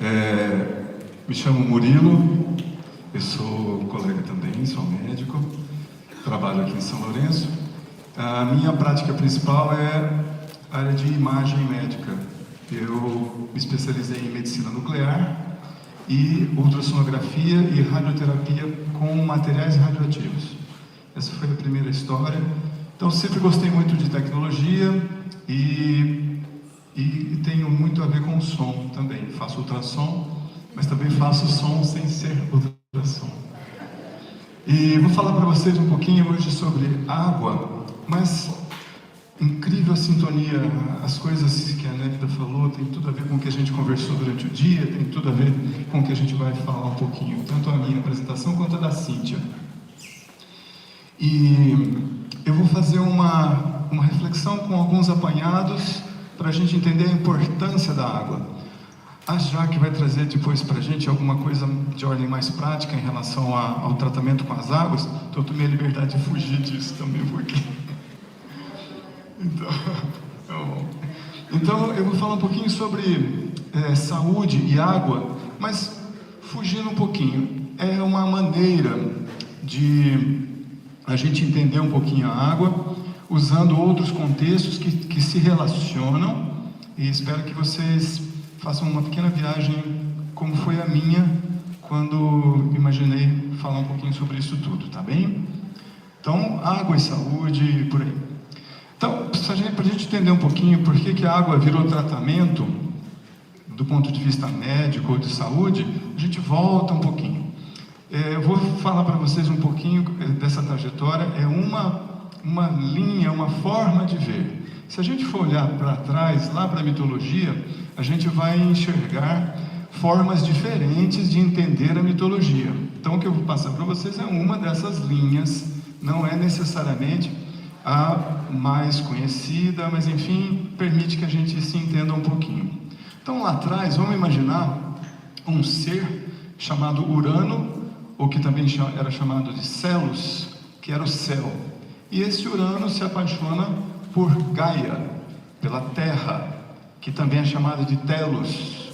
Me chamo Murilo, eu sou colega também, sou médico, trabalho aqui em São Lourenço. A minha prática principal é a área de imagem médica. Eu me especializei em medicina nuclear e ultrassonografia e radioterapia com materiais radioativos. Essa foi a primeira história. Então, sempre gostei muito de tecnologia e tenho muito a ver com o som também. Faço ultrassom, mas também faço som sem ser ultrassom. E vou falar para vocês um pouquinho hoje sobre água, mas incrível a sintonia, as coisas que a Nélida falou, tem tudo a ver com o que a gente conversou durante o dia, tem tudo a ver com o que a gente vai falar um pouquinho, tanto a minha apresentação quanto a da Cíntia. E eu vou fazer uma reflexão com alguns apanhados para a gente entender a importância da água. A Jaque vai trazer depois para a gente alguma coisa de ordem mais prática em relação ao tratamento com as águas, então eu tomei a liberdade de fugir disso também, porque... Então eu vou falar um pouquinho sobre saúde e água, mas fugindo um pouquinho. É uma maneira de a gente entender um pouquinho a água, usando outros contextos que se relacionam, e espero que vocês façam uma pequena viagem, como foi a minha, quando imaginei falar um pouquinho sobre isso tudo, tá bem? Então, água e saúde, por aí. Então, para a gente entender um pouquinho por que a água virou tratamento, do ponto de vista médico ou de saúde, a gente volta um pouquinho. Eu vou falar para vocês um pouquinho dessa trajetória, é uma linha, uma forma de ver. Se a gente for olhar para trás, lá para a mitologia, a gente vai enxergar formas diferentes de entender a mitologia. Então, o que eu vou passar para vocês é uma dessas linhas, não é necessariamente a mais conhecida, mas enfim, permite que a gente se entenda um pouquinho. Então, lá atrás, vamos imaginar um ser chamado Urano, ou que também era chamado de Celos, que era o céu. E esse Urano se apaixona por Gaia, pela Terra, que também é chamada de Telos.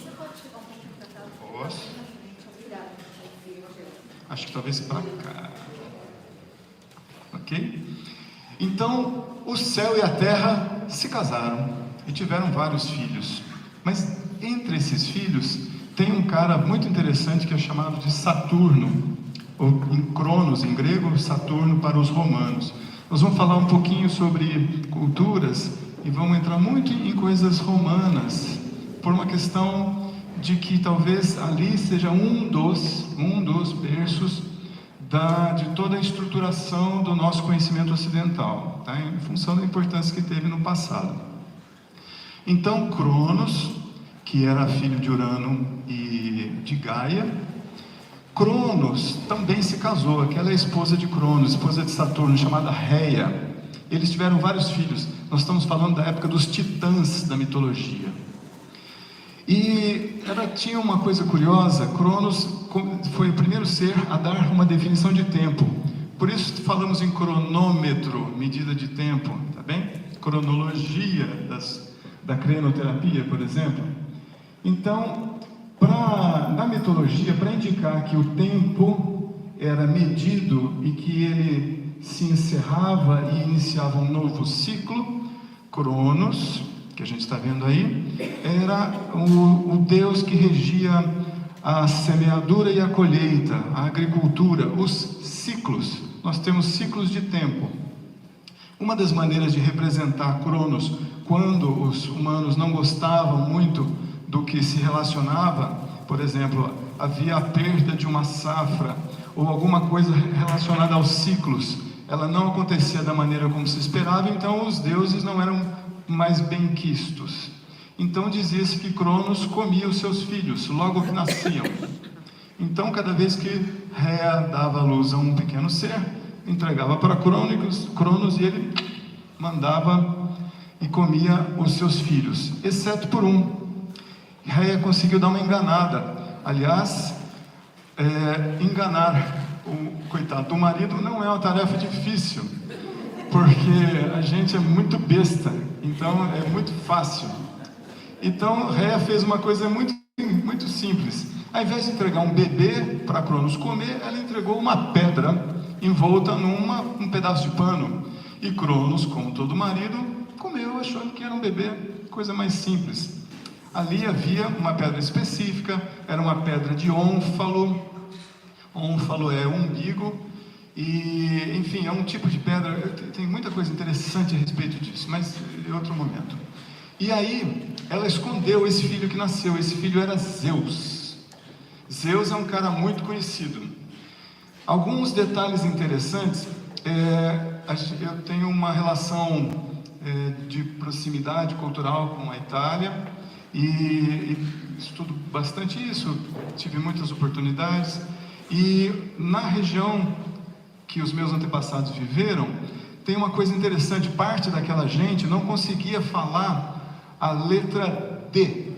Posso? Acho que talvez para cá. Ok? Então, o céu e a terra se casaram e tiveram vários filhos. Mas entre esses filhos tem um cara muito interessante que é chamado de Saturno, ou em Cronos, em grego, Saturno para os romanos. Nós vamos falar um pouquinho sobre culturas e vamos entrar muito em coisas romanas, por uma questão de que talvez ali seja um dos berços de toda a estruturação do nosso conhecimento ocidental, tá? Em função da importância que teve no passado. Então, Cronos, que era filho de Urano e de Gaia, Cronos também se casou, aquela é a esposa de Cronos, esposa de Saturno, chamada Reia. Eles tiveram vários filhos. Nós estamos falando da época dos titãs da mitologia. E ela tinha uma coisa curiosa, Cronos foi o primeiro ser a dar uma definição de tempo. Por isso falamos em cronômetro, medida de tempo, tá bem? Cronologia da crenoterapia, por exemplo. Então, na mitologia, para indicar que o tempo era medido e que ele se encerrava e iniciava um novo ciclo, Cronos, que a gente está vendo aí, era o deus que regia a semeadura e a colheita, a agricultura, os ciclos. Nós temos ciclos de tempo. Uma das maneiras de representar Cronos, quando os humanos não gostavam muito do que se relacionava, por exemplo, havia a perda de uma safra, ou alguma coisa relacionada aos ciclos, ela não acontecia da maneira como se esperava, então os deuses não eram mais benquistos. Então dizia-se que Cronos comia os seus filhos logo que nasciam. Então, cada vez que Rhea dava à luz a um pequeno ser, entregava para Cronos e ele mandava e comia os seus filhos, exceto por um. Rhea conseguiu dar uma enganada. Aliás, enganar o coitado do marido não é uma tarefa difícil, porque a gente é muito besta, então é muito fácil. Então Rhea fez uma coisa muito muito simples. Ao invés de entregar um bebê para Cronos comer, ela entregou uma pedra envolta num pedaço de pano. E Cronos, como todo marido, comeu achando que era um bebê, coisa mais simples. Ali havia uma pedra específica, era uma pedra de ônfalo. Ônfalo é umbigo, e enfim, é um tipo de pedra. Tem muita coisa interessante a respeito disso, mas em outro momento. E aí, ela escondeu esse filho que nasceu. Esse filho era Zeus. Zeus é um cara muito conhecido. Alguns detalhes interessantes. Eu tenho uma relação de proximidade cultural com a Itália e estudo bastante isso, tive muitas oportunidades, e na região que os meus antepassados viveram, tem uma coisa interessante: parte daquela gente não conseguia falar a letra D.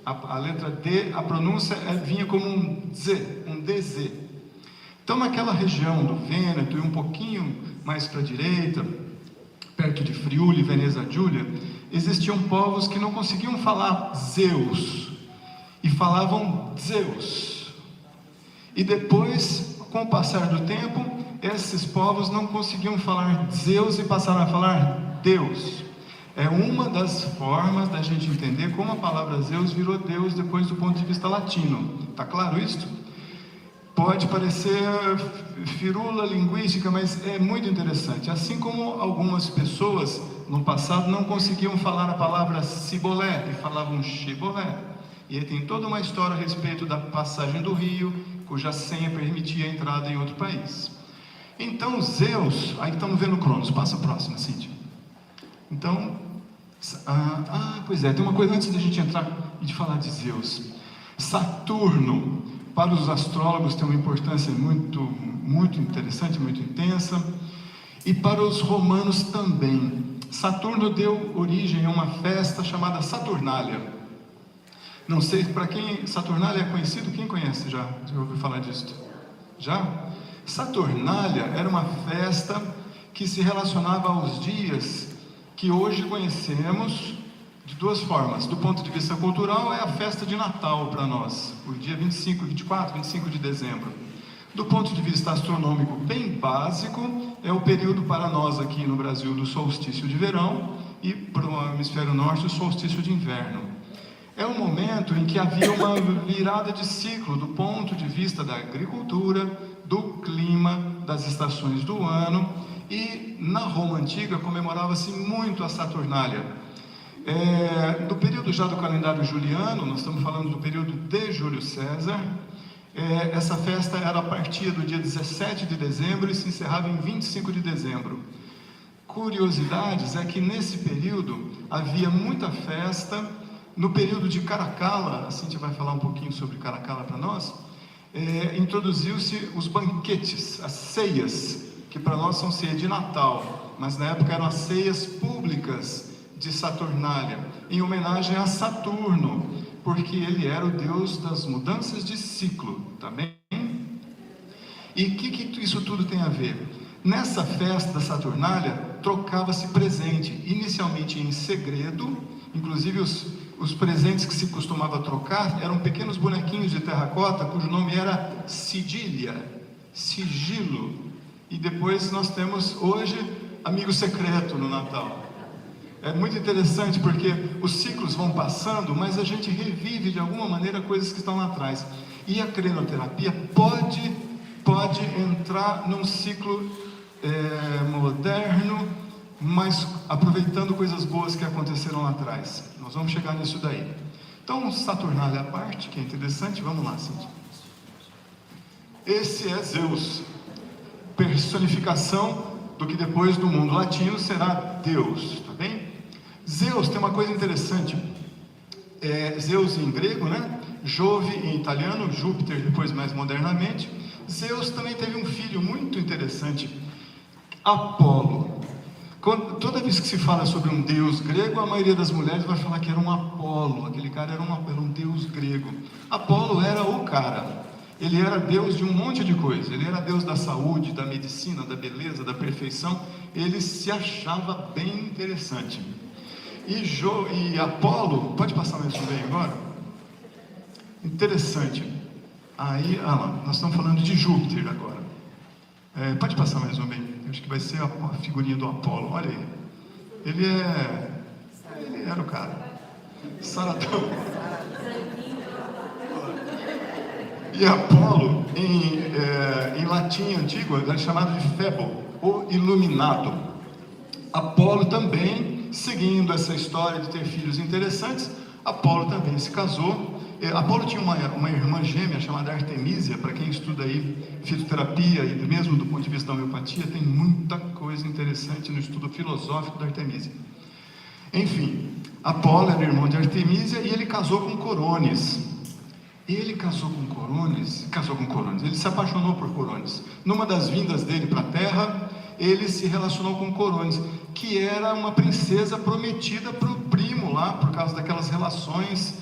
A letra D, a pronúncia vinha como um Z, um DZ. Então, naquela região do Vêneto e um pouquinho mais para a direita, perto de Friuli, Veneza Giulia, existiam povos que não conseguiam falar Zeus e falavam Zeus. E depois, com o passar do tempo, esses povos não conseguiam falar Zeus e passaram a falar Deus. É uma das formas da gente entender como a palavra Zeus virou Deus depois do ponto de vista latino. Está claro isso? Pode parecer firula linguística, mas é muito interessante. Assim como algumas pessoas no passado não conseguiam falar a palavra cibolé e falavam chibolé. E aí tem toda uma história a respeito da passagem do rio, cuja senha permitia a entrada em outro país. Então Zeus, aí estamos vendo Cronos, passa a próxima, Cíntia. Então, pois é, tem uma coisa antes da gente entrar e de falar de Zeus. Saturno, para os astrólogos, tem uma importância muito, muito interessante, muito intensa, e para os romanos também. Saturno deu origem a uma festa chamada Saturnália. Não sei para quem Saturnália é conhecido, quem conhece já ouviu falar disso? Já? Saturnália era uma festa que se relacionava aos dias que hoje conhecemos de duas formas. Do ponto de vista cultural, é a festa de Natal para nós, o dia 25, 24, 25 de dezembro. Do ponto de vista astronômico bem básico, é o período para nós aqui no Brasil do solstício de verão e para o hemisfério norte o solstício de inverno. É um momento em que havia uma virada de ciclo do ponto de vista da agricultura, do clima, das estações do ano, e na Roma Antiga comemorava-se muito a Saturnália. No período já do calendário juliano, nós estamos falando do período de Júlio César, essa festa era a partir do dia 17 de dezembro e se encerrava em 25 de dezembro. Curiosidades é que nesse período havia muita festa. No período de Caracalla, a Cíntia vai falar um pouquinho sobre Caracalla para nós, introduziu-se os banquetes, as ceias, que para nós são ceias de Natal, mas na época eram as ceias públicas de Saturnália, em homenagem a Saturno, porque ele era o deus das mudanças de ciclo, tá bem? E o que isso tudo tem a ver? Nessa festa da Saturnália, trocava-se presente, inicialmente em segredo, inclusive os presentes que se costumava trocar eram pequenos bonequinhos de terracota, cujo nome era sigília, sigilo, e depois nós temos hoje amigo secreto no Natal. É muito interessante porque os ciclos vão passando, mas a gente revive de alguma maneira coisas que estão lá atrás. E a crenoterapia pode entrar num ciclo moderno, mas aproveitando coisas boas que aconteceram lá atrás. Nós vamos chegar nisso daí. Então, Saturnália à parte, que é interessante, vamos lá, Cíntia. Esse é Zeus, personificação do que depois do mundo latino será Deus, tá bem? Zeus tem uma coisa interessante, Zeus em grego, né? Jove em italiano, Júpiter depois mais modernamente. Zeus também teve um filho muito interessante, Apolo. Toda vez que se fala sobre um deus grego, a maioria das mulheres vai falar que era um Apolo, aquele cara era um deus grego. Apolo era o cara, ele era deus de um monte de coisa, ele era deus da saúde, da medicina, da beleza, da perfeição, ele se achava bem interessante. E Apolo, pode passar mais um bem agora? Interessante. Aí, lá, nós estamos falando de Júpiter agora. Pode passar mais um bem. Acho que vai ser a figurinha do Apolo. Olha aí. Ele era o cara. Saradão. E Apolo, em latim antigo, era chamado de Febo, o iluminado. Apolo também, seguindo essa história de ter filhos interessantes, Apolo também se casou. Apolo tinha uma irmã gêmea chamada Artemísia. Para quem estuda aí fitoterapia e mesmo do ponto de vista da homeopatia, tem muita coisa interessante no estudo filosófico da Artemísia. Enfim, Apolo era irmão de Artemísia e ele casou com Corones. Ele se apaixonou por Corones. Numa das vindas dele para a Terra, ele se relacionou com Corones, que era uma princesa prometida para o primo lá, por causa daquelas relações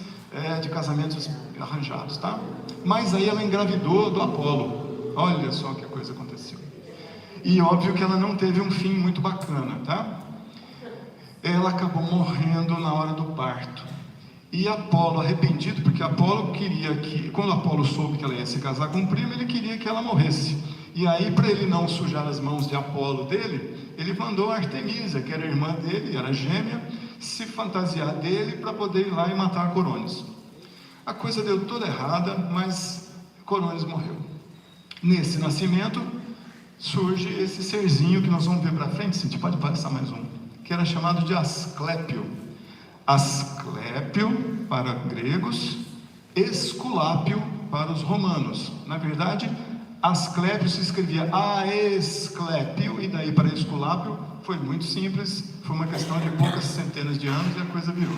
de casamentos arranjados, tá? Mas aí ela engravidou do Apolo. Olha só que coisa aconteceu. E óbvio que ela não teve um fim muito bacana, tá? Ela acabou morrendo na hora do parto. E Apolo, arrependido, porque Apolo queria que, quando Apolo soube que ela ia se casar com o primo, ele queria que ela morresse. E aí, para ele não sujar as mãos de Apolo dele, ele mandou a Artemísia, que era irmã dele, era gêmea, se fantasiar dele para poder ir lá e matar Corones. A coisa deu toda errada, mas Corones morreu. Nesse nascimento, surge esse serzinho que nós vamos ver para frente. Cintia, pode passar mais um, que era chamado de Asclépio. Asclépio para gregos, Esculápio para os romanos. Na verdade, Asclépio se escrevia Aesclépio, e daí para Esculápio foi muito simples, foi uma questão de poucas centenas de anos e a coisa virou.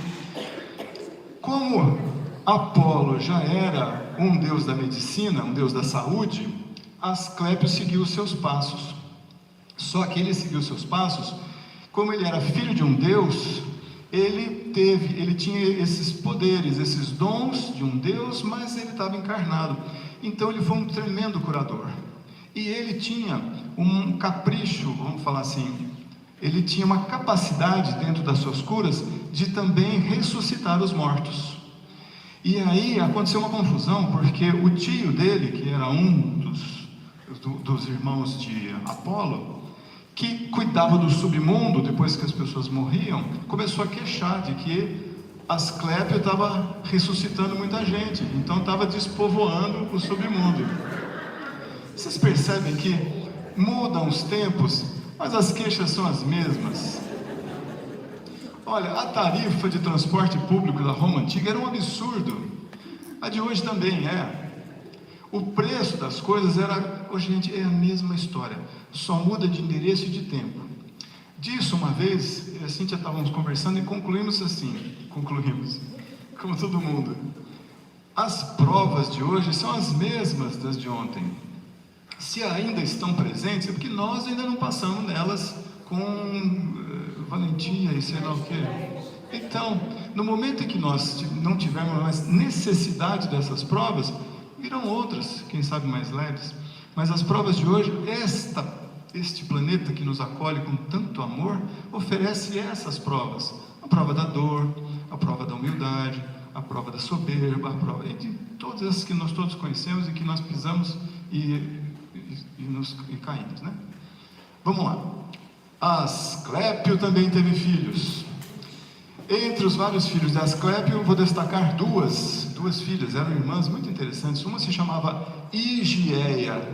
Como Apolo já era um deus da medicina, um deus da saúde, Asclépio seguiu os seus passos. Só que ele seguiu os seus passos, como ele era filho de um deus, ele tinha esses poderes, esses dons de um Deus, mas ele estava encarnado. Então ele foi um tremendo curador. E ele tinha um capricho, vamos falar assim, ele tinha uma capacidade dentro das suas curas de também ressuscitar os mortos. E aí aconteceu uma confusão, porque o tio dele, que era um dos irmãos de Apolo, que cuidava do submundo depois que as pessoas morriam, começou a queixar de que Asclépio estava ressuscitando muita gente, então estava despovoando o submundo. Vocês percebem que mudam os tempos, mas as queixas são as mesmas. Olha, a tarifa de transporte público da Roma Antiga era um absurdo. A de hoje também é. O preço das coisas era, gente, é a mesma história, só muda de endereço e de tempo. Disso uma vez, eu e a Cíntia estávamos conversando e concluímos, como todo mundo, as provas de hoje são as mesmas das de ontem. Se ainda estão presentes, é porque nós ainda não passamos nelas com valentia e sei lá o quê. Então, no momento em que nós não tivermos mais necessidade dessas provas, virão outras, quem sabe mais leves. Mas as provas de hoje, este planeta que nos acolhe com tanto amor, oferece essas provas. A prova da dor, a prova da humildade, a prova da soberba, a prova de todas essas que nós todos conhecemos e que nós pisamos e caímos, né? Vamos lá. Asclépio também teve filhos. Entre os vários filhos de Asclépio, eu vou destacar duas filhas, eram irmãs muito interessantes. Uma se chamava Higieia,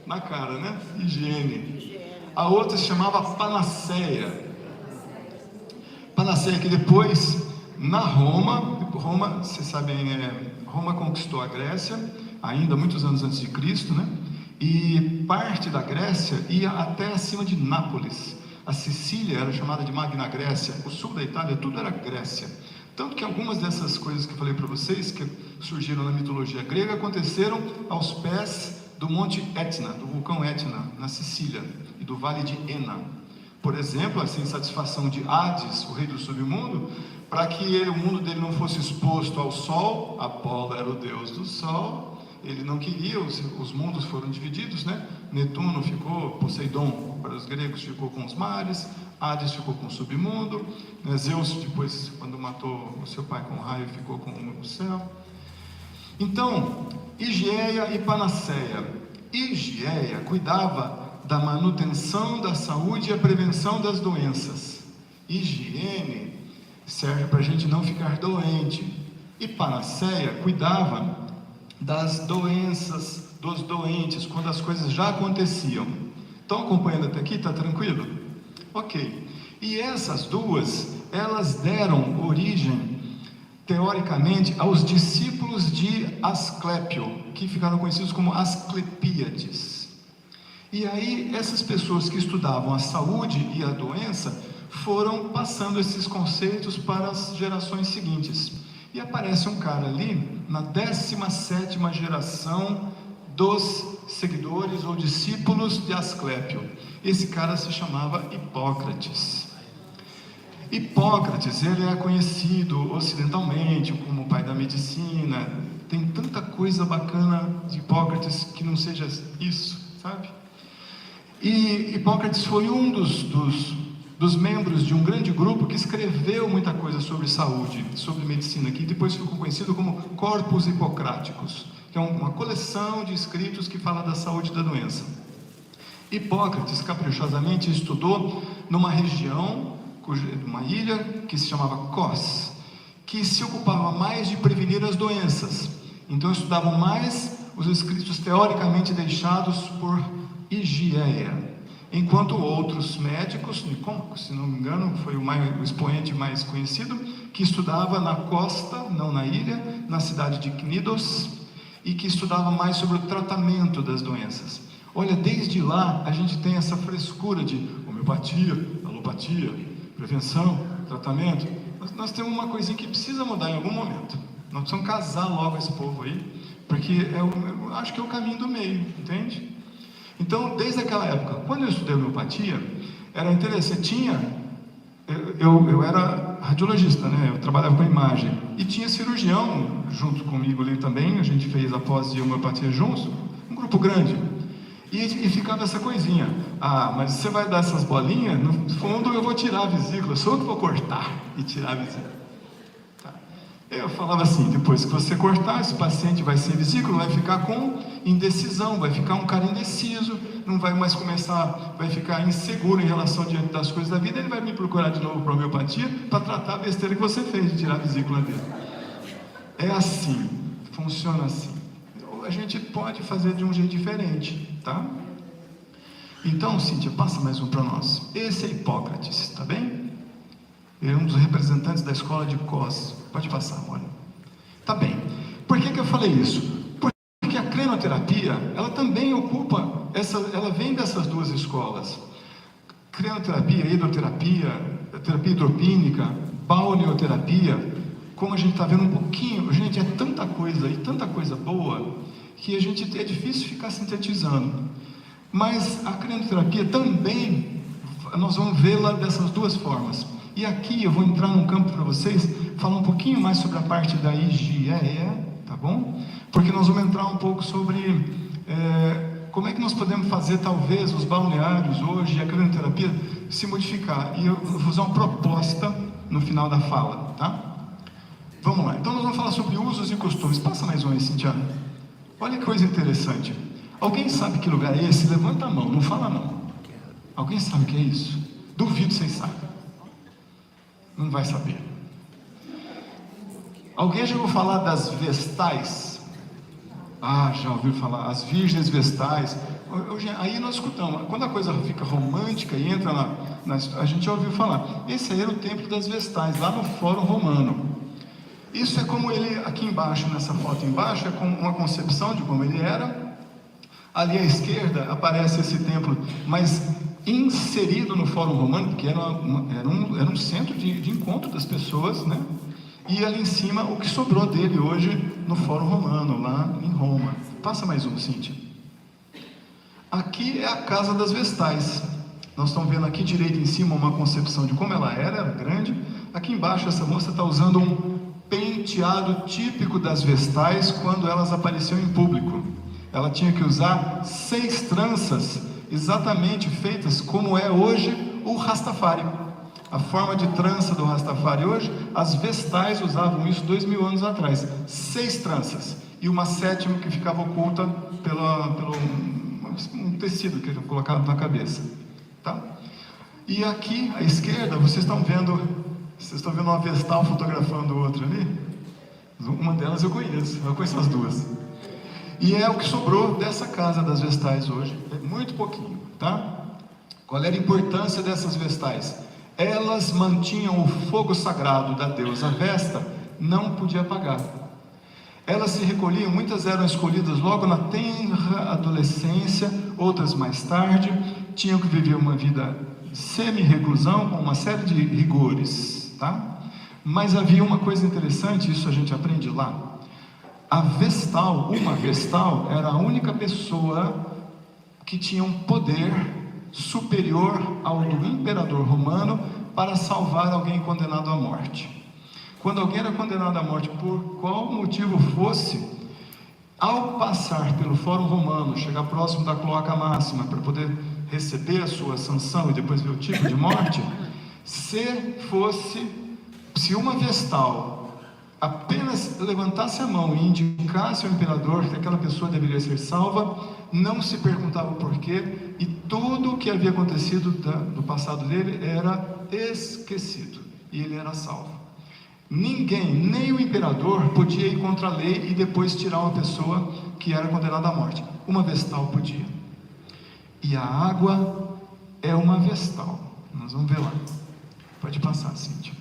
na cara, né? Higiene. A outra se chamava Panaceia. Panaceia, que depois, na Roma, vocês sabem, Roma conquistou a Grécia, ainda muitos anos antes de Cristo, né? E parte da Grécia ia até acima de Nápoles. A Sicília era chamada de Magna Grécia, o sul da Itália, tudo era Grécia. Tanto que algumas dessas coisas que eu falei para vocês, que surgiram na mitologia grega, aconteceram aos pés do Monte Etna, do vulcão Etna, na Sicília, e do Vale de Ena. Por exemplo, essa insatisfação de Hades, o rei do submundo, para que o mundo dele não fosse exposto ao sol, Apolo era o deus do sol, ele não queria, os mundos foram divididos, né? Netuno ficou, Poseidon para os gregos ficou com os mares, Hades ficou com o submundo, né? Zeus, depois, quando matou o seu pai com o raio, ficou com o céu. Então, Higieia e Panaceia. Higieia cuidava da manutenção da saúde e a prevenção das doenças. Higiene serve para a gente não ficar doente. E Panaceia cuidava das doenças, dos doentes, quando as coisas já aconteciam. Estão acompanhando até aqui? Está tranquilo? Ok. E essas duas, elas deram origem, teoricamente, aos discípulos de Asclépio, que ficaram conhecidos como Asclepíades. E aí, essas pessoas que estudavam a saúde e a doença foram passando esses conceitos para as gerações seguintes. E aparece um cara ali, na 17ª geração dos seguidores ou discípulos de Asclépio. Esse cara se chamava Hipócrates. Hipócrates, ele é conhecido ocidentalmente como o pai da medicina. Tem tanta coisa bacana de Hipócrates que não seja isso, sabe? E Hipócrates foi um dos membros de um grande grupo que escreveu muita coisa sobre saúde, sobre medicina, que depois ficou conhecido como Corpus Hipocráticos, que é uma coleção de escritos que fala da saúde e da doença. Hipócrates, caprichosamente, estudou numa região, uma ilha que se chamava Cos, que se ocupava mais de prevenir as doenças. Então estudavam mais os escritos teoricamente deixados por Higieia, enquanto outros médicos, Nicômaco, se não me engano, foi o expoente mais conhecido, que estudava na costa, não na ilha, na cidade de Cnidos, e que estudava mais sobre o tratamento das doenças. Olha, desde lá a gente tem essa frescura de homeopatia, alopatia, prevenção, tratamento. Nós temos uma coisinha que precisa mudar em algum momento. Nós precisamos casar logo esse povo aí, porque eu acho que é o caminho do meio, entende? Então, desde aquela época, quando eu estudei homeopatia, era interessante, eu era radiologista, né? Eu trabalhava com imagem, e tinha cirurgião junto comigo ali também, a gente fez a pós de homeopatia juntos, um grupo grande, e ficava essa coisinha, mas você vai dar essas bolinhas, no fundo eu vou tirar a vesícula, sou eu que vou cortar e tirar a vesícula. Eu falava assim, depois que você cortar, esse paciente vai sem vesícula, vai ficar com indecisão, vai ficar um cara indeciso, não vai mais começar, vai ficar inseguro em relação diante das coisas da vida, ele vai me procurar de novo para a homeopatia para tratar a besteira que você fez de tirar a vesícula dele. É assim, funciona assim. A gente pode fazer de um jeito diferente, tá? Então, Cíntia, passa mais um para nós. Esse é Hipócrates, tá bem? Ele é um dos representantes da escola de Cos. Pode passar, olha. Tá bem. Por que eu falei isso? Porque a crenoterapia, ela também ocupa, ela vem dessas duas escolas. Crenoterapia, hidroterapia, terapia hidropínica, balneoterapia, como a gente está vendo um pouquinho, gente, é tanta coisa e tanta coisa boa, que a gente é difícil ficar sintetizando. Mas a crenoterapia também, nós vamos vê-la dessas duas formas. E aqui eu vou entrar num campo para vocês, falar um pouquinho mais sobre a parte da Higieia, tá bom? Porque nós vamos entrar um pouco sobre como é que nós podemos fazer, talvez, os balneários hoje, a crenoterapia, se modificar. E eu vou usar uma proposta no final da fala, tá? Vamos lá. Então nós vamos falar sobre usos e costumes. Passa mais um aí, Cintia. Olha que coisa interessante. Alguém sabe que lugar é esse? Levanta a mão, não fala não. Alguém sabe o que é isso? Duvido que vocês saibam. Não vai saber. Alguém já ouviu falar das vestais? Já ouviu falar, as virgens vestais. Aí nós escutamos, quando a coisa fica romântica e entra a gente já ouviu falar. Esse aí era o templo das vestais, lá no Fórum Romano. Isso é como ele, aqui embaixo, nessa foto embaixo, é como uma concepção de como ele era. Ali à esquerda aparece esse templo, mas inserido no Fórum Romano, porque era um centro de encontro das pessoas, né? E ali em cima, o que sobrou dele hoje no Fórum Romano, lá em Roma. Passa mais um, Cíntia. Aqui é a Casa das Vestais. Nós estamos vendo aqui direito em cima uma concepção de como ela era grande. Aqui embaixo, essa moça está usando um penteado típico das Vestais quando elas apareciam em público. Ela tinha que usar 6 tranças exatamente feitas como é hoje o Rastafari. A forma de trança do Rastafari hoje, as vestais usavam isso 2000 anos atrás. 6 tranças. E uma 7ª que ficava oculta pelo um tecido que eles colocavam na cabeça. Tá? E aqui, à esquerda, vocês estão vendo uma vestal fotografando outra ali? Uma delas eu conheço as duas. E é o que sobrou dessa casa das vestais hoje. É muito pouquinho, tá? Qual era a importância dessas vestais? Elas mantinham o fogo sagrado da deusa Vesta, não podia apagar. Elas se recolhiam, muitas eram escolhidas logo na tenra adolescência, outras mais tarde, tinham que viver uma vida semi-reclusão, com uma série de rigores, tá? Mas havia uma coisa interessante, isso a gente aprende lá. Uma vestal, era a única pessoa que tinha um poder superior ao do imperador romano para salvar alguém condenado à morte. Quando alguém era condenado à morte, por qual motivo fosse, ao passar pelo Fórum Romano, chegar próximo da cloaca máxima para poder receber a sua sanção e depois ver o tipo de morte, se uma vestal apenas levantasse a mão e indicasse ao imperador que aquela pessoa deveria ser salva, não se perguntava o porquê, e tudo o que havia acontecido do passado dele era esquecido, e ele era salvo. Ninguém, nem o imperador, podia ir contra a lei e depois tirar uma pessoa que era condenada à morte. Uma vestal podia. E a água é uma vestal. Nós vamos ver lá. Pode passar, Cíntia.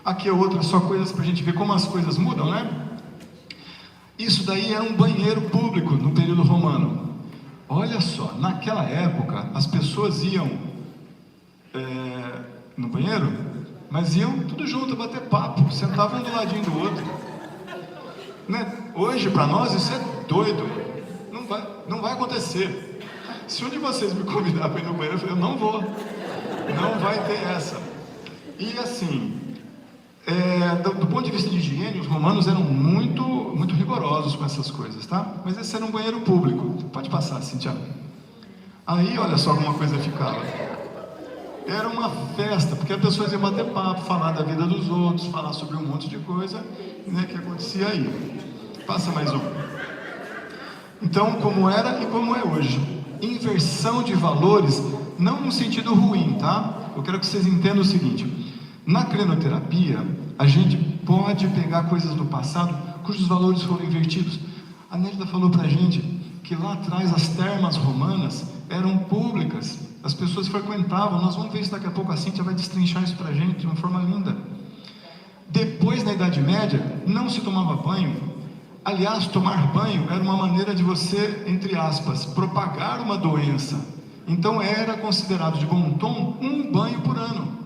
Aqui é outra, só coisas para a gente ver como as coisas mudam, né? Isso daí era um banheiro público no período romano. Olha só, naquela época as pessoas iam no banheiro, mas iam tudo junto, bater papo, sentavam um do ladinho do outro, né? Hoje para nós isso é doido, não vai acontecer. Se um de vocês me convidar para ir no banheiro, eu não vou, não vai ter essa. E assim, do ponto de vista de higiene, os romanos eram muito, muito rigorosos com essas coisas, tá? Mas esse era um banheiro público. Pode passar, Cintia. Aí, olha só como a coisa ficava. Era uma festa, porque as pessoas iam bater papo, falar da vida dos outros, falar sobre um monte de coisa, né, que acontecia aí. Passa mais um. Então, como era e como é hoje. Inversão de valores, não no sentido ruim, tá? Eu quero que vocês entendam o seguinte. Na crenoterapia, a gente pode pegar coisas do passado cujos valores foram invertidos. A Nélida falou pra gente que lá atrás as termas romanas eram públicas, as pessoas frequentavam. Nós vamos ver isso daqui a pouco, a Cíntia vai destrinchar isso pra gente de uma forma linda. Depois, na Idade Média, não se tomava banho. Aliás, tomar banho era uma maneira de você, entre aspas, propagar uma doença. Então era considerado de bom tom um banho por ano.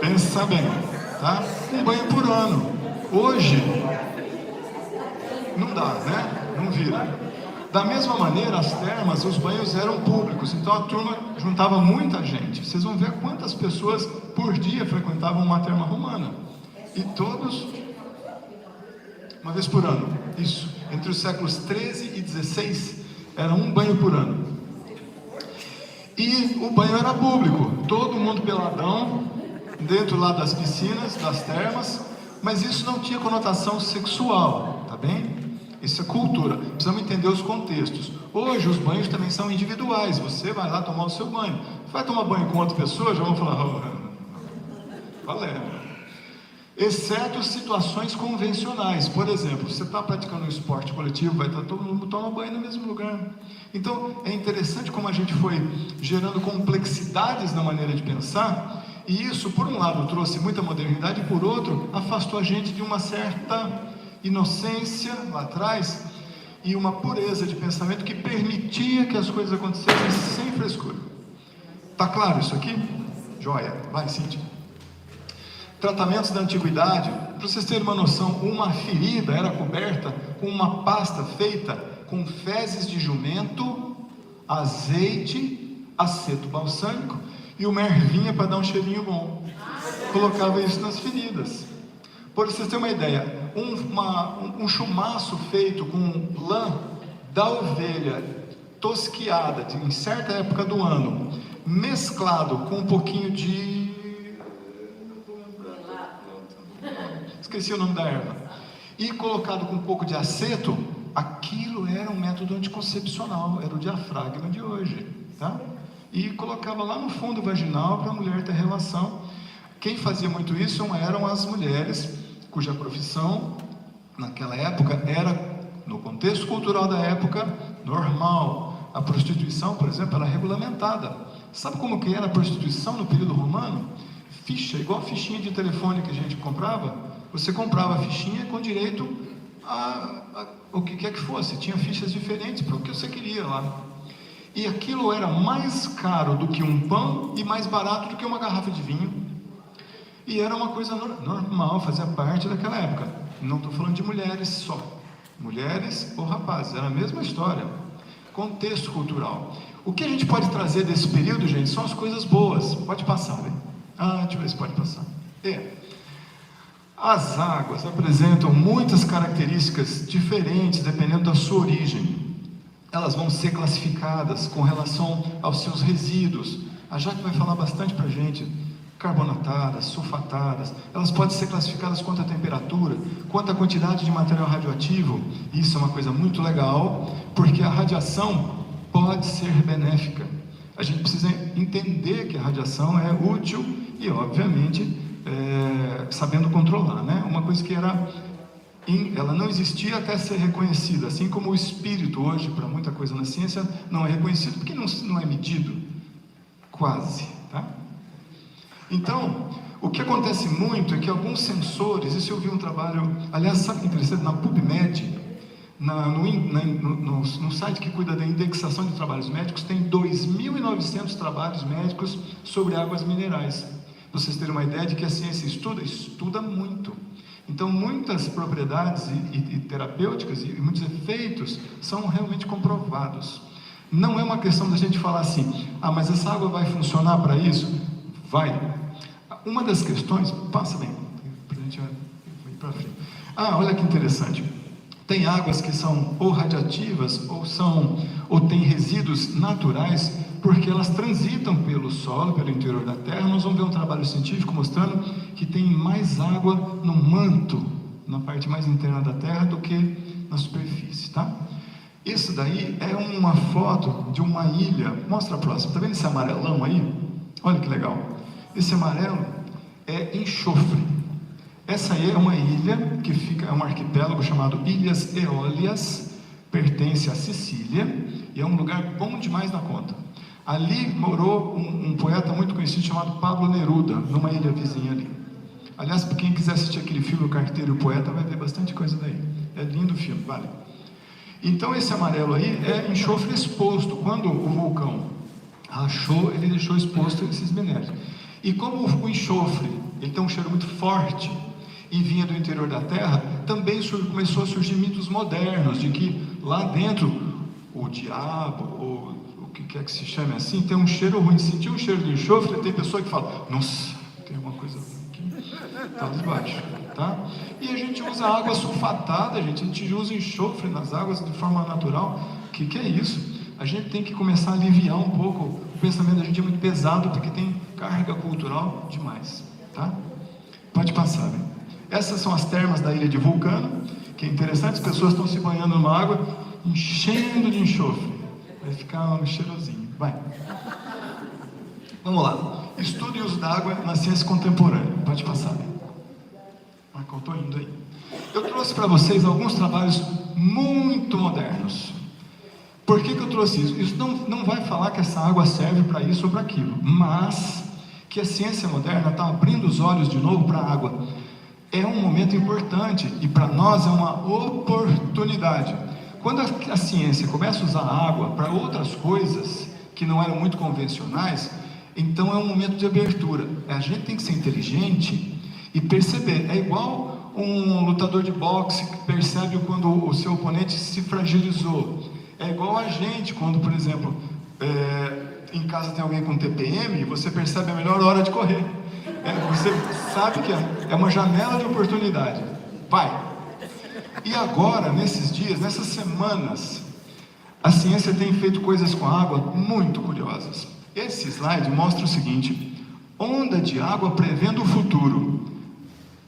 Pensa bem, tá? Um banho por ano. Hoje, não dá, né? Não vira. Da mesma maneira, as termas, os banhos eram públicos. Então a turma juntava muita gente. Vocês vão ver quantas pessoas por dia frequentavam uma terma romana. E todos, uma vez por ano. Isso. Entre os séculos 13 e 16, era um banho por ano. E o banho era público. Todo mundo peladão, dentro lá das piscinas, das termas, mas isso não tinha conotação sexual, tá bem? Isso é cultura, precisamos entender os contextos. Hoje os banhos também são individuais, você vai lá tomar o seu banho. Vai tomar banho com outra pessoa, já vão falar, valeu. Exceto situações convencionais, por exemplo, você está praticando um esporte coletivo, vai estar todo mundo toma banho no mesmo lugar. Então é interessante como a gente foi gerando complexidades na maneira de pensar. E isso, por um lado, trouxe muita modernidade, e por outro, afastou a gente de uma certa inocência lá atrás e uma pureza de pensamento que permitia que as coisas acontecessem sem frescura. Tá claro isso aqui? Joia. Vai, Cíntia. Tratamentos da antiguidade, para vocês terem uma noção, uma ferida era coberta com uma pasta feita com fezes de jumento, azeite, aceto balsâmico e uma ervinha para dar um cheirinho bom. Colocava isso nas feridas. Por vocês terem uma ideia, um chumaço feito com lã da ovelha tosquiada em certa época do ano, mesclado com um pouquinho de... esqueci o nome da erva, e colocado com um pouco de aceto, aquilo era um método anticoncepcional, era o diafragma de hoje, tá? E colocava lá no fundo vaginal para a mulher ter relação. Quem fazia muito isso eram as mulheres cuja profissão naquela época era, no contexto cultural da época, normal. A prostituição, por exemplo, era regulamentada. Sabe como que era a prostituição no período romano? Ficha, igual a fichinha de telefone que a gente comprava. Você comprava a fichinha com direito a o que quer que fosse. Tinha fichas diferentes para o que você queria lá. E aquilo era mais caro do que um pão e mais barato do que uma garrafa de vinho. E era uma coisa normal, fazia parte daquela época. Não estou falando de mulheres só. Mulheres ou rapazes, era a mesma história. Contexto cultural. O que a gente pode trazer desse período, gente, são as coisas boas. Pode passar, né? Deixa eu ver se pode passar. As águas apresentam muitas características diferentes dependendo da sua origem. Elas vão ser classificadas com relação aos seus resíduos. A Jaque vai falar bastante para a gente. Carbonatadas, sulfatadas, elas podem ser classificadas quanto à temperatura, quanto à quantidade de material radioativo. Isso é uma coisa muito legal, porque a radiação pode ser benéfica. A gente precisa entender que a radiação é útil e, obviamente, sabendo controlar, né? Uma coisa que ela não existia até ser reconhecida, assim como o espírito hoje, para muita coisa na ciência, não é reconhecido porque não é medido, quase, tá? Então, o que acontece muito é que alguns sensores, isso eu vi um trabalho, aliás, sabe o que é interessante? Na PubMed, no site que cuida da indexação de trabalhos médicos, tem 2.900 trabalhos médicos sobre águas minerais. Para vocês terem uma ideia de que a ciência estuda muito. Então, muitas propriedades e terapêuticas e muitos efeitos são realmente comprovados. Não é uma questão da gente falar assim, mas essa água vai funcionar para isso? Vai. Uma das questões, passa bem, para a gente ir para frente. Olha que interessante. Tem águas que são ou radiativas ou têm resíduos naturais, porque elas transitam pelo solo, pelo interior da terra. Nós vamos ver um trabalho científico mostrando que tem mais água no manto, na parte mais interna da terra, do que na superfície, tá? Isso daí é uma foto de uma ilha. Mostra a próxima. Está vendo esse amarelão aí? Olha que legal. Esse amarelo é enxofre. Essa aí é uma ilha que fica, é um arquipélago chamado Ilhas Eólias, pertence à Sicília e é um lugar bom demais na conta. Ali morou um poeta muito conhecido chamado Pablo Neruda, numa ilha vizinha ali. Aliás, para quem quiser assistir aquele filme O Carteiro e o Poeta, vai ver bastante coisa daí. É lindo o filme, vale. Então esse amarelo aí é enxofre exposto. Quando o vulcão rachou, ele deixou exposto esses minérios. E como o enxofre, ele tem um cheiro muito forte e vinha do interior da terra, também começou a surgir mitos modernos de que lá dentro o diabo, ou o que quer que se chame assim, tem um cheiro ruim. Sentiu um cheiro de enxofre, tem pessoa que fala, nossa, tem uma coisa aqui, está debaixo, tá? E a gente usa água sulfatada, a gente usa enxofre nas águas de forma natural. Que é isso? A gente tem que começar a aliviar um pouco. O pensamento da gente é muito pesado, porque tem carga cultural demais, tá? Pode passar, né? Essas são as termas da ilha de Vulcano, que é interessante, as pessoas estão se banhando numa água, enchendo de enxofre. Vai ficar um cheirosinho, vai. Vamos lá. Estudo e uso da água na ciência contemporânea. Pode passar, né? Eu estou indo aí. Eu trouxe para vocês alguns trabalhos muito modernos. Por que eu trouxe isso? Isso não vai falar que essa água serve para isso ou para aquilo, mas que a ciência moderna está abrindo os olhos de novo para a água. É um momento importante e para nós é uma oportunidade. Quando a ciência começa a usar a água para outras coisas que não eram muito convencionais, então é um momento de abertura. A gente tem que ser inteligente e perceber. É igual um lutador de boxe que percebe quando o seu oponente se fragilizou. É igual a gente, quando, por exemplo, em casa tem alguém com TPM, e você percebe a melhor hora de correr. Você sabe que é uma janela de oportunidade. Vai! E agora, nesses dias, nessas semanas, A ciência tem feito coisas com a água muito curiosas. Esse slide mostra o seguinte: onda de água prevendo o futuro.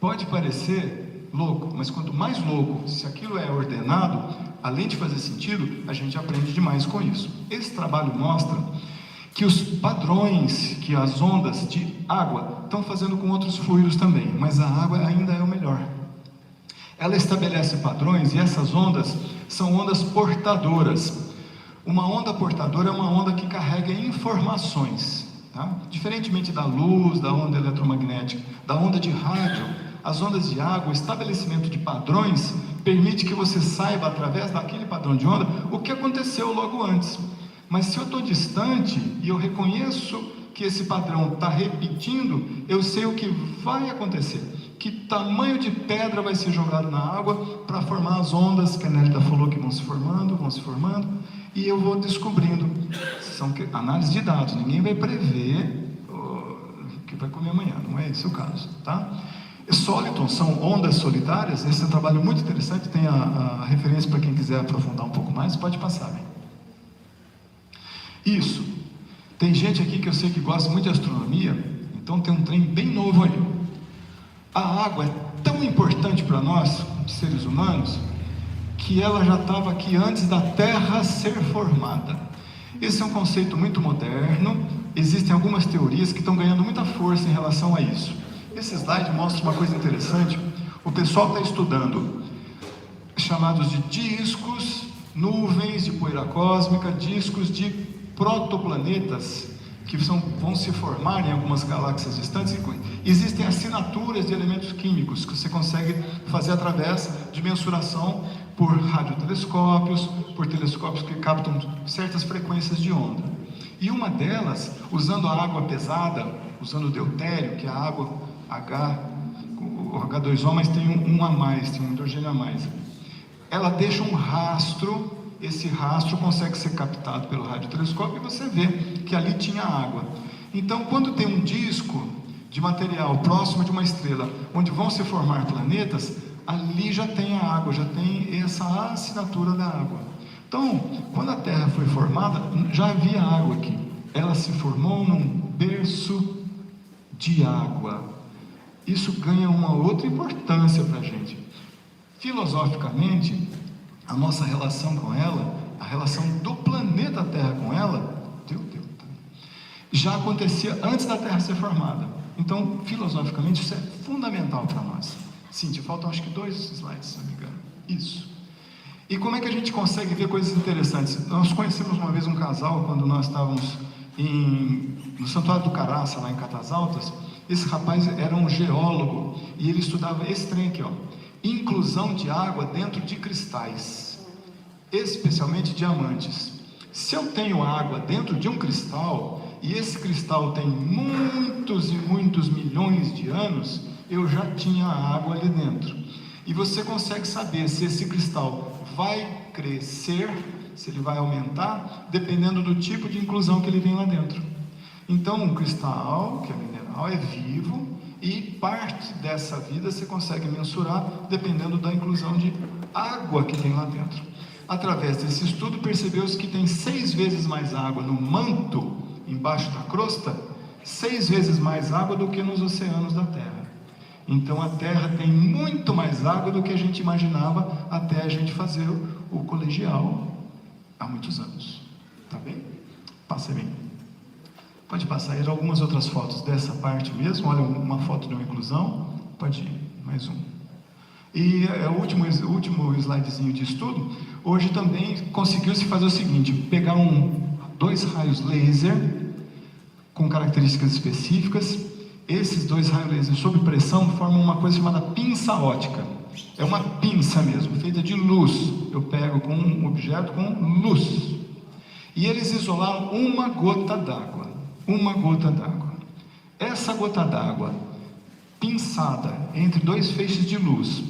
Pode parecer louco, mas quanto mais louco, se aquilo é ordenado, além de fazer sentido, a gente aprende demais com isso. Esse trabalho mostra que os padrões que as ondas de água estão fazendo com outros fluidos também, mas a água ainda é o melhor. Ela estabelece padrões e essas ondas são ondas portadoras. Uma onda portadora é uma onda que carrega informações, tá? Diferentemente da luz, da onda eletromagnética, da onda de rádio, as ondas de água, o estabelecimento de padrões permite que você saiba, através daquele padrão de onda, o que aconteceu logo antes. Mas se eu estou distante e eu reconheço que esse padrão está repetindo, eu sei o que vai acontecer. Que tamanho de pedra vai ser jogado na água para formar as ondas que a Nélida falou que vão se formando, e eu vou descobrindo. São análise de dados, ninguém vai prever o que vai comer amanhã, não é esse o caso, tá? Soliton são ondas solitárias. Esse é um trabalho muito interessante, tem a referência para quem quiser aprofundar um pouco mais, pode passar, bem. Isso, tem gente aqui que eu sei que gosta muito de astronomia, então tem um trem bem novo aí. A água é tão importante para nós, seres humanos, que ela já estava aqui antes da Terra ser formada. Esse é um conceito muito moderno, existem algumas teorias que estão ganhando muita força em relação a isso. Esse slide mostra uma coisa interessante. O pessoal está estudando chamados de discos, nuvens de poeira cósmica, discos de protoplanetas, que vão se formar em algumas galáxias distantes. Existem assinaturas de elementos químicos que você consegue fazer através de mensuração por radiotelescópios, por telescópios que captam certas frequências de onda. E uma delas, usando a água pesada, usando o deutério, que é a água o H2O, mas tem um a mais, tem um hidrogênio a mais. Ela deixa um rastro. Esse rastro consegue ser captado pelo radiotelescópio e você vê que ali tinha água. Então, quando tem um disco de material próximo de uma estrela, onde vão se formar planetas, ali já tem a água, já tem essa assinatura da água. Então, quando a Terra foi formada, já havia água aqui. Ela se formou num berço de água. Isso ganha uma outra importância para a gente. Filosoficamente, a nossa relação com ela, a relação do planeta Terra com ela, já acontecia antes da Terra ser formada. Então, filosoficamente, isso é fundamental para nós. Cíntia, faltam acho que 2 slides, se não me engano. Isso. E como é que a gente consegue ver coisas interessantes? Nós conhecemos uma vez um casal, quando nós estávamos no Santuário do Caraça, lá em Catas Altas. Esse rapaz era um geólogo, e ele estudava esse trem aqui, ó. Inclusão de água dentro de cristais, especialmente diamantes. Se eu tenho água dentro de um cristal, e esse cristal tem muitos e muitos milhões de anos, eu já tinha água ali dentro. E você consegue saber se esse cristal vai crescer, se ele vai aumentar, dependendo do tipo de inclusão que ele tem lá dentro. Então, um cristal, que é mineral, é vivo, e parte dessa vida você consegue mensurar dependendo da inclusão de água que tem lá dentro. Através desse estudo, percebeu-se que tem 6 vezes mais água no manto, embaixo da crosta, 6 vezes mais água do que nos oceanos da Terra. Então a Terra tem muito mais água do que a gente imaginava até a gente fazer o colegial há muitos anos. Tá bem? Passa bem. Pode passar aí algumas outras fotos dessa parte mesmo. Olha, uma foto de uma inclusão. Pode ir, mais um. E o último slidezinho de estudo. Hoje também conseguiu-se fazer o seguinte: pegar 2 raios laser com características específicas. Esses 2 raios laser sob pressão formam uma coisa chamada pinça ótica. É uma pinça mesmo, feita de luz. Eu pego com um objeto com luz. E eles isolaram uma gota d'água. Uma gota d'água. Essa gota d'água, pinçada entre 2 feixes de luz,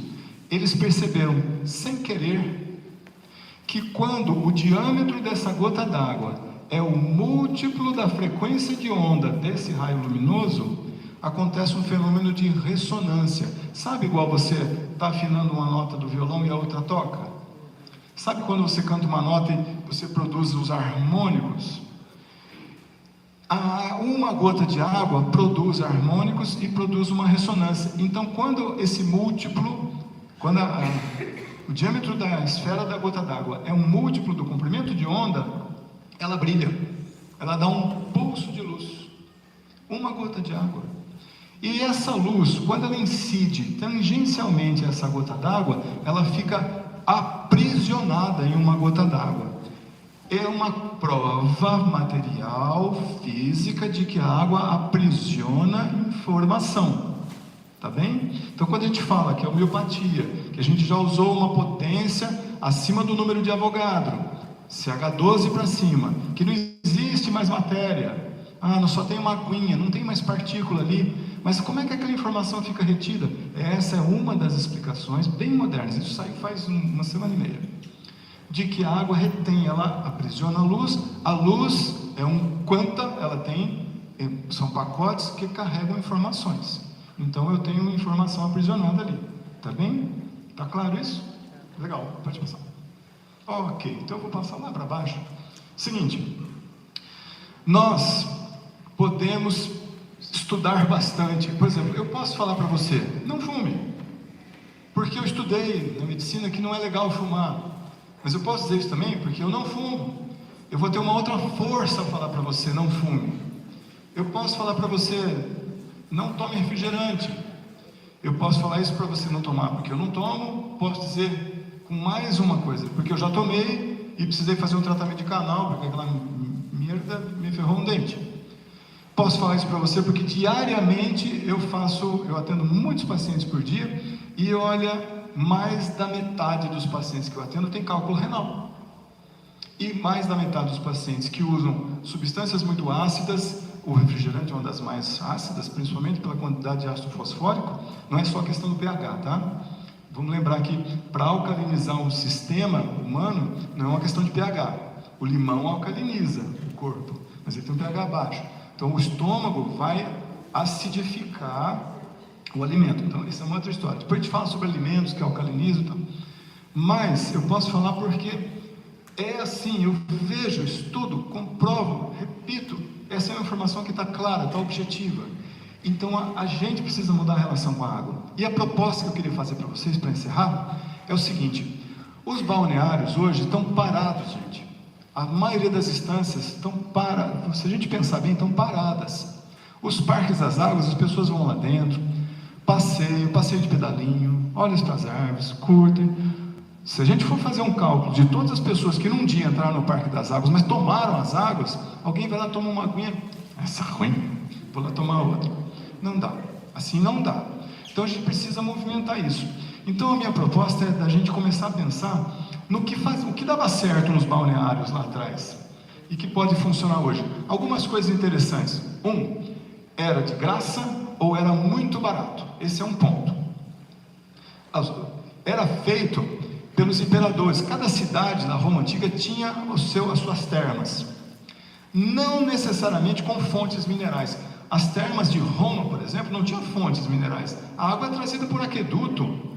eles perceberam, sem querer, que quando o diâmetro dessa gota d'água é o múltiplo da frequência de onda desse raio luminoso, acontece um fenômeno de ressonância. Sabe igual você está afinando uma nota do violão e a outra toca? Sabe quando você canta uma nota e você produz os harmônicos? Uma gota de água produz harmônicos e produz uma ressonância. Então, quando esse múltiplo, quando o diâmetro da esfera da gota d'água é um múltiplo do comprimento de onda, ela brilha, ela dá um pulso de luz, uma gota de água. E essa luz, quando ela incide tangencialmente a essa gota d'água, ela fica aprisionada em uma gota d'água. É uma prova material, física, de que a água aprisiona informação. Tá bem? Então, quando a gente fala que é homeopatia, que a gente já usou uma potência acima do número de Avogadro, CH12 para cima, que não existe mais matéria, não só tem uma aguinha, não tem mais partícula ali, mas como é que aquela informação fica retida? Essa é uma das explicações bem modernas, isso saiu faz uma semana e meia, de que a água retém, ela aprisiona a luz é um quanta, ela tem, são pacotes que carregam informações. Então eu tenho informação aprisionada ali, tá bem? Tá claro isso? Legal, pode passar. Ok, então eu vou passar lá para baixo. Seguinte, nós podemos estudar bastante. Por exemplo, eu posso falar para você, não fume, porque eu estudei na medicina que não é legal fumar. Mas eu posso dizer isso também porque eu não fumo. Eu vou ter uma outra força ao falar para você, não fume. Eu posso falar para você, não tome refrigerante. Eu posso falar isso para você não tomar, porque eu não tomo. Posso dizer com mais uma coisa, porque eu já tomei e precisei fazer um tratamento de canal, porque aquela merda me ferrou um dente. Posso falar isso para você porque diariamente eu atendo muitos pacientes por dia, e olha, mais da metade dos pacientes que eu atendo tem cálculo renal. E mais da metade dos pacientes que usam substâncias muito ácidas, o refrigerante é uma das mais ácidas, principalmente pela quantidade de ácido fosfórico, não é só a questão do pH, tá? Vamos lembrar que para alcalinizar um sistema humano, não é uma questão de pH. O limão alcaliniza o corpo, mas ele tem um pH baixo. Então o estômago vai acidificar o alimento. Então isso é uma outra história. Depois a gente fala sobre alimentos que alcalinizam, então. Mas eu posso falar porque é assim, eu vejo, estudo, comprovo, repito, essa é uma informação que está clara, está objetiva. Então a gente precisa mudar a relação com a água. E a proposta que eu queria fazer para vocês, para encerrar, é o seguinte: os balneários hoje estão parados, gente. A maioria das instâncias estão paradas, se a gente pensar bem, estão paradas. Os parques das águas, as pessoas vão lá dentro, passeio de pedalinho, olham para as árvores, curtem. Se a gente for fazer um cálculo de todas as pessoas que num dia entraram no Parque das Águas, mas tomaram as águas, alguém vai lá tomar uma aguinha, essa é ruim, vou lá tomar outra. Não dá, assim não dá. Então a gente precisa movimentar isso. Então a minha proposta é da gente começar a pensar no o que dava certo nos balneários lá atrás e que pode funcionar hoje. Algumas coisas interessantes. Era de graça ou era muito barato? Esse é um ponto. Era feito pelos imperadores. Cada cidade na Roma Antiga tinha as suas termas, não necessariamente com fontes minerais. As termas de Roma, por exemplo, não tinham fontes minerais. A água é trazida por aqueduto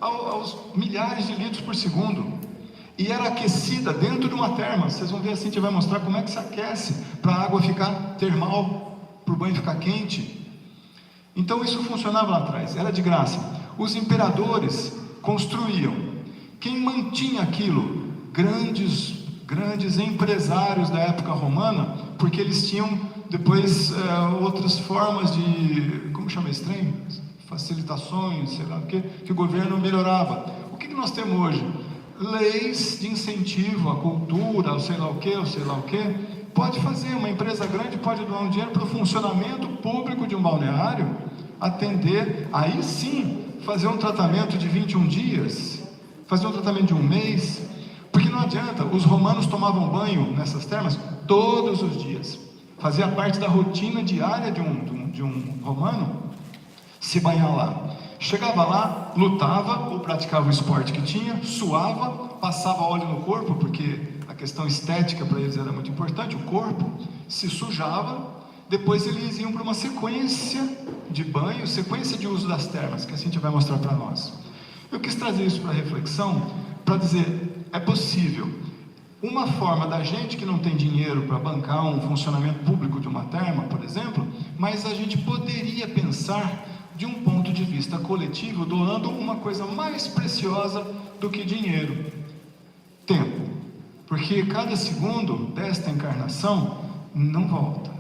aos milhares de litros por segundo, e era aquecida dentro de uma terma. Vocês vão ver assim, a gente vai mostrar como é que se aquece para a água ficar termal, para o banho ficar quente. Então isso funcionava lá atrás, era de graça. Os imperadores construíam. Quem mantinha aquilo? Grandes empresários da época romana, porque eles tinham depois outras formas de, como chama esse trem? Facilitações, sei lá o que o governo melhorava. O que nós temos hoje? Leis de incentivo à cultura, ou sei lá o que. Pode fazer, uma empresa grande pode doar um dinheiro para o funcionamento público de um balneário, atender, aí sim, fazer um tratamento de 21 dias, fazer um tratamento de um mês, porque não adianta. Os romanos tomavam banho nessas termas todos os dias, fazia parte da rotina diária de um romano se banhar lá. Chegava lá, lutava ou praticava o esporte que tinha, suava, passava óleo no corpo, porque a questão estética para eles era muito importante, o corpo se sujava. Depois eles iam para uma sequência de banho, sequência de uso das termas, que assim a gente vai mostrar para nós. Eu quis trazer isso para reflexão, para dizer, é possível. Uma forma da gente que não tem dinheiro para bancar um funcionamento público de uma terma, por exemplo, mas a gente poderia pensar de um ponto de vista coletivo, doando uma coisa mais preciosa do que dinheiro: tempo. Porque cada segundo desta encarnação não volta.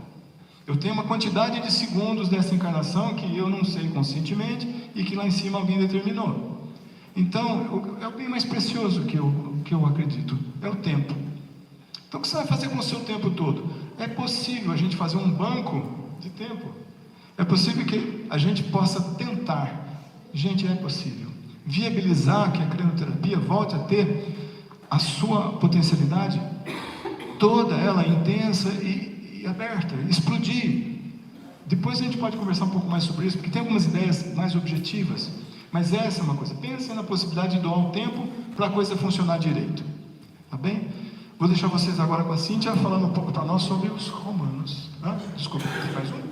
Eu tenho uma quantidade de segundos dessa encarnação que eu não sei conscientemente e que lá em cima alguém determinou. Então, é o bem mais precioso que eu acredito, é o tempo. Então, o que você vai fazer com o seu tempo todo? É possível a gente fazer um banco de tempo. É possível que a gente possa tentar. Gente, é possível viabilizar que a crenoterapia volte a ter a sua potencialidade, toda ela intensa e aberta, explodir. Depois a gente pode conversar um pouco mais sobre isso, porque tem algumas ideias mais objetivas. Mas essa é uma coisa. Pensa na possibilidade de doar o tempo para a coisa funcionar direito. Tá bem? Vou deixar vocês agora com a Cíntia falando um pouco para nós sobre os romanos. Desculpa, faz um.